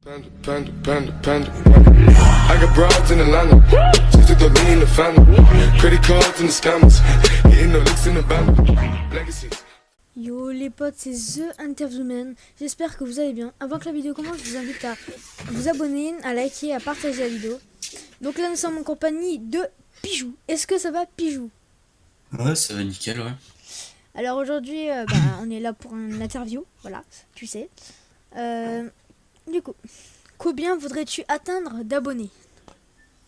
Panda, panda, panda, panda. I got broads in Atlanta. Just to throw me in the family. Credit cards and the scammers. Hitting the licks in the band. Legacies. Yo les potes, c'est The Interviewman. J'espère que vous allez bien. Avant que la vidéo commence, je vous invite à vous abonner, à liker, à partager la vidéo. Donc là, nous sommes en compagnie de Pijou. Est-ce que ça va, Pijou? Ouais, ça va nickel, ouais. Alors aujourd'hui, on est là pour une interview. Voilà, tu sais. Du coup, combien voudrais-tu atteindre d'abonnés?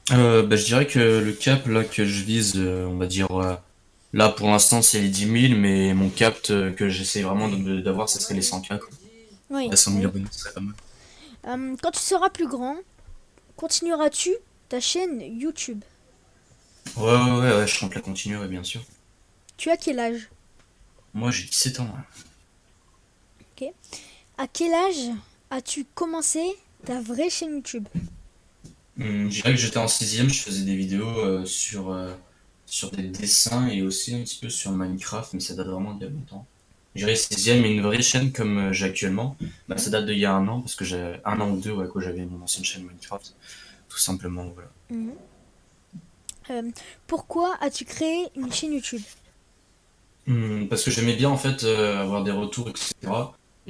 Je dirais que le cap là que je vise, on va dire, là pour l'instant c'est les 10 000, mais mon cap que j'essaie vraiment d'avoir, ce serait les 100K, quoi. Oui. À 100 000 Oui. abonnés, ce serait pas mal. Quand tu seras plus grand, continueras-tu ta chaîne YouTube? Ouais, je compte la continuer, ouais, bien sûr. Tu as quel âge? Moi j'ai 17 ans, ouais. Ok. À quel âge as-tu commencé ta vraie chaîne YouTube? Je dirais que j'étais en 6ème, je faisais des vidéos sur des dessins et aussi un petit peu sur Minecraft, mais ça date vraiment d'il y a longtemps. Je dirais 6ème, mais une vraie chaîne comme j'ai actuellement, bah, ça date d'il y a un an, parce que j'ai un an ou deux, ouais, quand j'avais mon ancienne chaîne Minecraft, tout simplement, voilà. Mhm. Pourquoi as-tu créé une chaîne YouTube? Parce que j'aimais bien en fait avoir des retours, etc.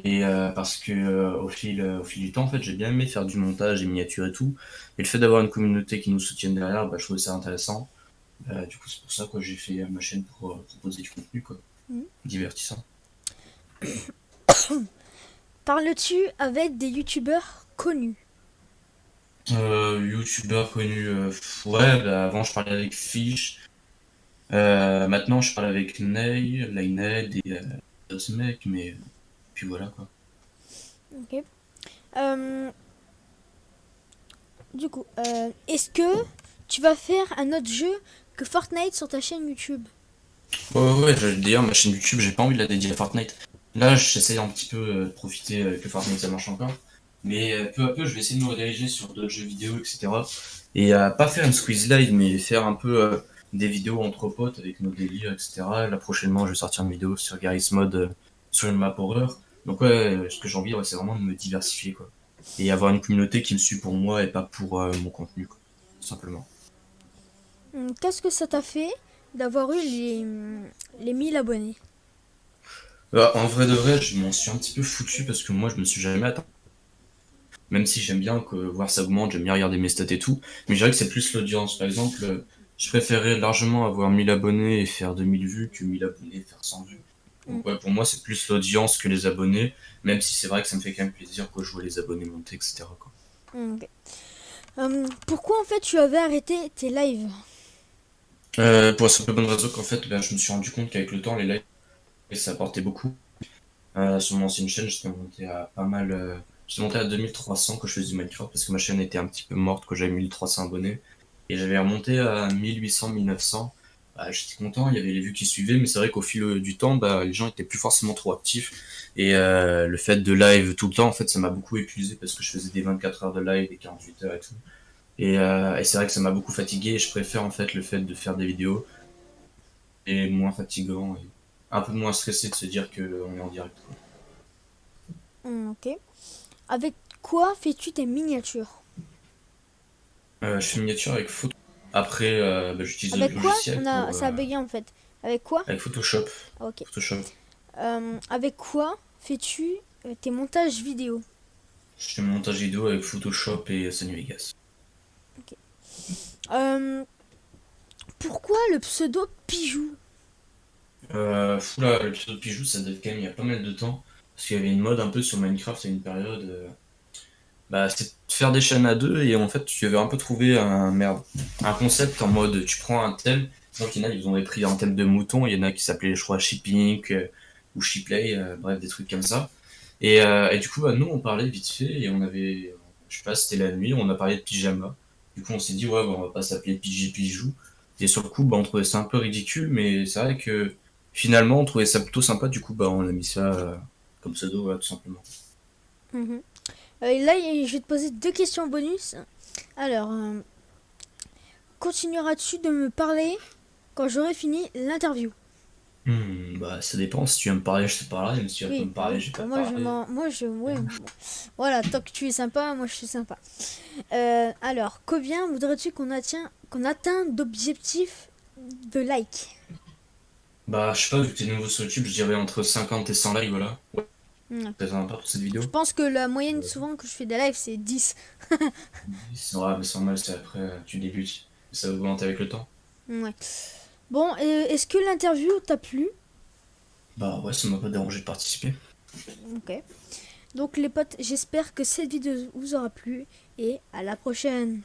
Et parce que au fil du temps, en fait, j'ai bien aimé faire du montage, des miniatures et tout. Et le fait d'avoir une communauté qui nous soutienne derrière, bah, je trouvais ça intéressant. Du coup, c'est pour ça que j'ai fait ma chaîne pour proposer du contenu, quoi, Mhm. divertissant. Parles-tu avec des youtubeurs connus? Youtubeur connu, ouais, bah, avant je parlais avec Fish. Maintenant je parle avec Ney, Lionel et d'autres mecs, mais puis voilà, quoi. Ok. Euh, du coup, est-ce que tu vas faire un autre jeu que Fortnite sur ta chaîne YouTube? Ouais, d'ailleurs, ma chaîne YouTube, j'ai pas envie de la dédier à Fortnite. Là, j'essaie un petit peu de profiter que Fortnite ça marche encore. Mais peu à peu, je vais essayer de me rediriger sur d'autres jeux vidéo, etc. Et pas faire une squeeze live, mais faire un peu des vidéos entre potes avec nos délires, etc. Là, prochainement, je vais sortir une vidéo sur Garry's Mod sur une map horreur. Donc, ouais, ce que j'ai envie, ouais, c'est vraiment de me diversifier, quoi. Et avoir une communauté qui me suit pour moi et pas pour mon contenu, quoi. Tout simplement. Qu'est-ce que ça t'a fait d'avoir eu les 1000 abonnés? Bah, en vrai de vrai, je m'en suis un petit peu foutu parce que moi, je me suis jamais atteint. Même si j'aime bien que voir ça augmente, j'aime bien regarder mes stats et tout. Mais je dirais que c'est plus l'audience. Par exemple, je préférais largement avoir 1000 abonnés et faire 2000 vues que 1000 abonnés et faire 100 vues. Mm. Donc ouais, pour moi, c'est plus l'audience que les abonnés. Même si c'est vrai que ça me fait quand même plaisir quand je vois les abonnés monter, etc., quoi. Ok. Pourquoi en fait tu avais arrêté tes lives? Pour la simple bonne raison qu'en fait, ben, je me suis rendu compte qu'avec le temps, les lives, ça apportait beaucoup. Sur mon ancienne chaîne, j'étais monté à pas mal. J'étais monté à 2300 quand je faisais du Minecraft parce que ma chaîne était un petit peu morte quand j'avais 1300 abonnés. Et j'avais remonté à 1800, 1900. Bah, j'étais content, il y avait les vues qui suivaient, mais c'est vrai qu'au fil du temps, bah, les gens étaient plus forcément trop actifs. Et le fait de live tout le temps, en fait, ça m'a beaucoup épuisé parce que je faisais des 24 heures de live, des 48 heures et tout. Et c'est vrai que ça m'a beaucoup fatigué et je préfère en fait le fait de faire des vidéos et moins fatigant et un peu moins stressé de se dire qu'on est en direct, quoi. Ok. Avec quoi fais-tu tes miniatures? Je fais une miniature avec Photoshop. Après, bah, j'utilise d'autres Avec quoi? logiciels pour Ça a bugué en fait. Avec quoi? avec Photoshop. Ah, ok. Photoshop. Avec quoi fais-tu tes montages vidéo? Je fais mon montage vidéo avec Photoshop et Sony Vegas. Euh, Pourquoi le pseudo Pijou? Là, l'épisode de Pijou, ça date quand même il y a pas mal de temps. Parce qu'il y avait une mode un peu sur Minecraft à une période. Bah, c'était de faire des chaînes à deux et en fait, tu avais un peu trouvé un concept en mode tu prends un thème. Donc, il y en a, ils ont pris un thème de mouton. Il y en a qui s'appelait, je crois, Shipping ou Shipley, bref, des trucs comme ça. Et du coup, bah, nous, on parlait vite fait et on avait, je sais pas, c'était la nuit, on a parlé de pyjama. Du coup, on s'est dit, ouais, bah, on va pas s'appeler PJ Pijou. Et sur le coup, bah, on trouvait ça un peu ridicule, mais c'est vrai que finalement, on trouvait ça plutôt sympa. Du coup, bah, on a mis ça comme pseudo, voilà, tout simplement. Mhm. Là, je vais te poser deux questions bonus. Alors, continueras-tu de me parler quand j'aurai fini l'interview? Bah, ça dépend. Si tu veux me parler, je te parlerai. Mais si tu vas pas Oui, me parler, je vais pas te moi je parler. ouais, bon. Voilà, tant que tu es sympa, moi je suis sympa. Alors, combien voudrais-tu qu'on atteint d'objectifs de likes? Bah, je sais pas, vu que t'es nouveau sur YouTube, je dirais entre 50 et 100 likes, voilà. Ouais, Ouais. très sympa pour cette Je vidéo. pense que la moyenne souvent que je fais des lives c'est 10. C'est vrai, mais c'est normal, c'est après, tu débutes. Ça va augmenter avec le temps. Ouais. Bon, est-ce que l'interview t'a plu? Bah, ouais, ça m'a pas dérangé de participer. Ok. Donc les potes, j'espère que cette vidéo vous aura plu et à la prochaine.